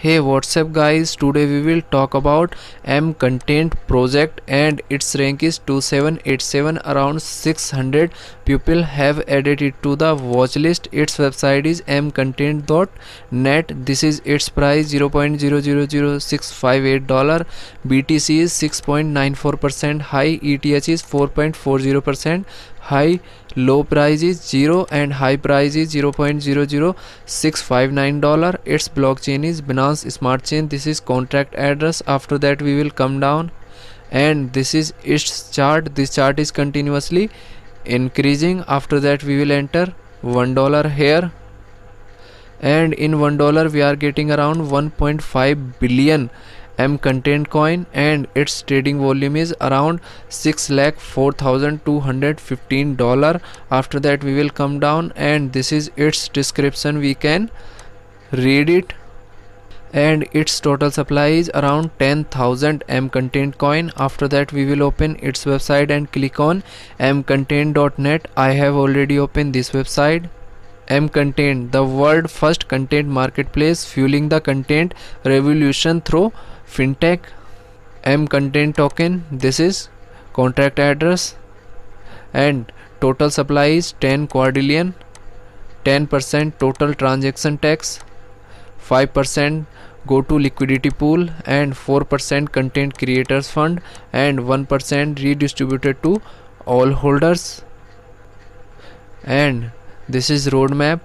Hey, what's up guys? Today we will talk about M Content project and its rank is 2787. Around 600 people have added it to the watch list. Its website is mcontent.net. This is its price $0.000658. BTC is 6.94% high. ETH is 4.40% high. Low price is 0 and high price is $0.00659. Its blockchain is Binance Smart Chain. This is contract address. After that we will come down and this is its chart. This chart is continuously increasing. After that we will enter $1 here, and in $1 we are getting around 1.5 billion M Content coin, and its trading volume is around $6,04,215. After that we will come down and this is its description. We can read it, and its total supply is around 10,000 M Content coin. After that we will open its website and click on mcontent.net. I have already opened this website. M Content, the world first content marketplace fueling the content revolution through fintech. M Content token, this is contract address, and total supply is 10 quadrillion, 10% total transaction tax, 5% go to liquidity pool, and 4% content creators fund, and 1% redistributed to all holders. And this is roadmap.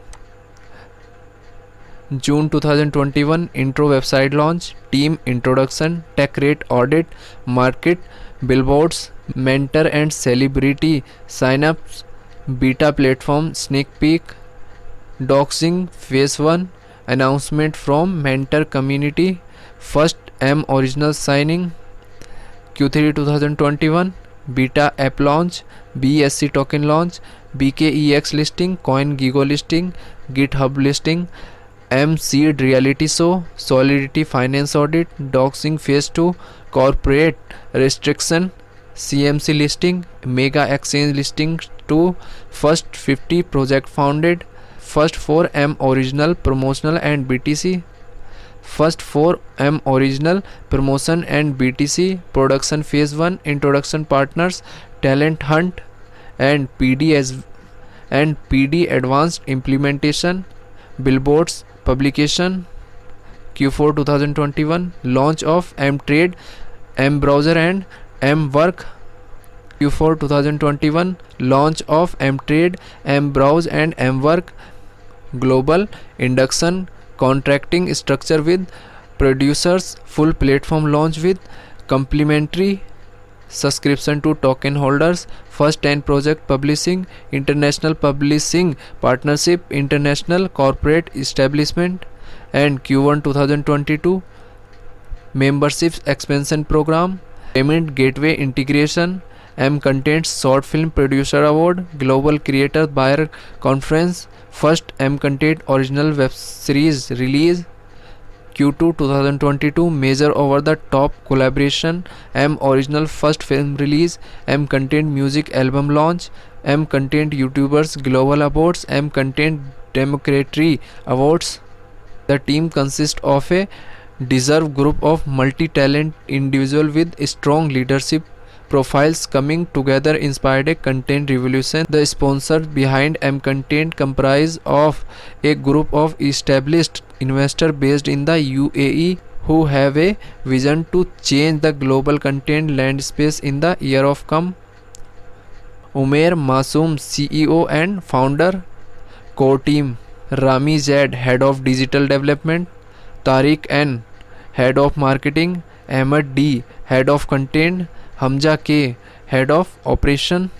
June 2021 intro website launch, team introduction, tech rate audit, market, billboards, mentor and celebrity signups, beta platform sneak peek, doxing phase 1, announcement from mentor community, first M original signing, Q3 2021 beta app launch, BSC token launch, BKEX listing, CoinGecko listing, GitHub listing, M Seed reality show, Solidity finance audit, doxing phase 2, corporate restriction, CMC listing, mega exchange listing 2, first 50 project founded, first 4 M original promotional and BTC, first 4 M original promotion and BTC, production phase 1, introduction partners, talent hunt, and PD advanced implementation, billboards publication. Q4 2021 launch of M Trade, M Browser and M Work. Q4 2021 launch of M Trade, M Browse and M Work. Global induction contracting structure with producers, full platform launch with complimentary subscription to token holders, first 10 project publishing, international publishing partnership, international corporate establishment, and Q1 2022 memberships expansion program, payment gateway integration, M Content short film producer award, global creator buyer conference, first M Content original web series release, Q2 2022 major over the top collaboration, M original first film release, M Content music album launch, M Content YouTubers global awards, M Content democracy awards. The team consists of a diverse group of multi-talent individuals with strong leadership profiles coming together inspired a content revolution. The sponsors behind M Content comprise of a group of established investors based in the UAE who have a vision to change the global content landscape in the year of come. Umair Masoom, CEO and founder. Core team: Rami Zaid, head of digital development, Tariq N, head of marketing, Ahmed D, head of content, Hamza K, head of operation.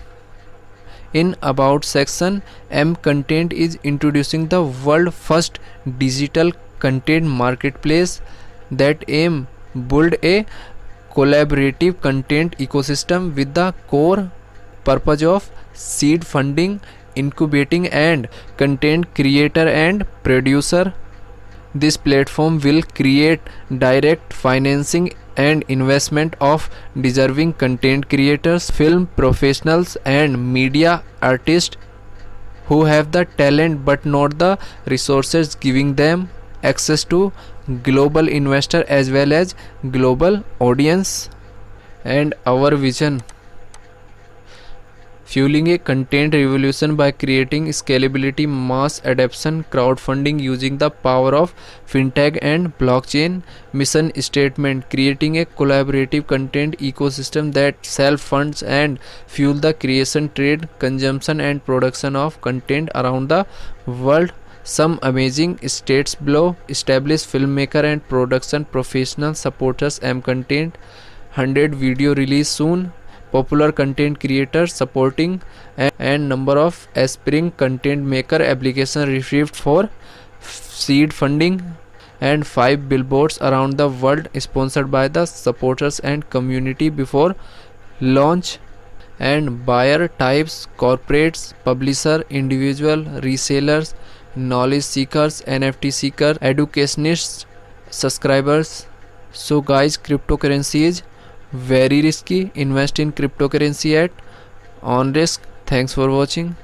In about section, M Content is introducing the world first digital content marketplace that aim build a collaborative content ecosystem with the core purpose of seed funding, incubating and content creator and producer. This platform will create direct financing and investment of deserving content creators, film professionals and media artists who have the talent but not the resources, giving them access to global investor as well as global audience. And our vision: fueling a content revolution by creating scalability, mass adoption, crowdfunding using the power of fintech and blockchain. Mission statement: creating a collaborative content ecosystem that self-funds and fuel the creation, trade, consumption and production of content around the world. Some amazing stats below: established filmmaker and production professional, supporters M content, 100 video release soon, popular content creators supporting, and number of aspiring content maker, application received for seed funding, and 5 billboards around the world sponsored by the supporters and community before launch. And buyer types: corporates, publisher, individual, resellers, knowledge seekers, NFT seeker, educationists, subscribers. So guys, cryptocurrency is very risky. Invest in cryptocurrency at on risk. Thanks for watching.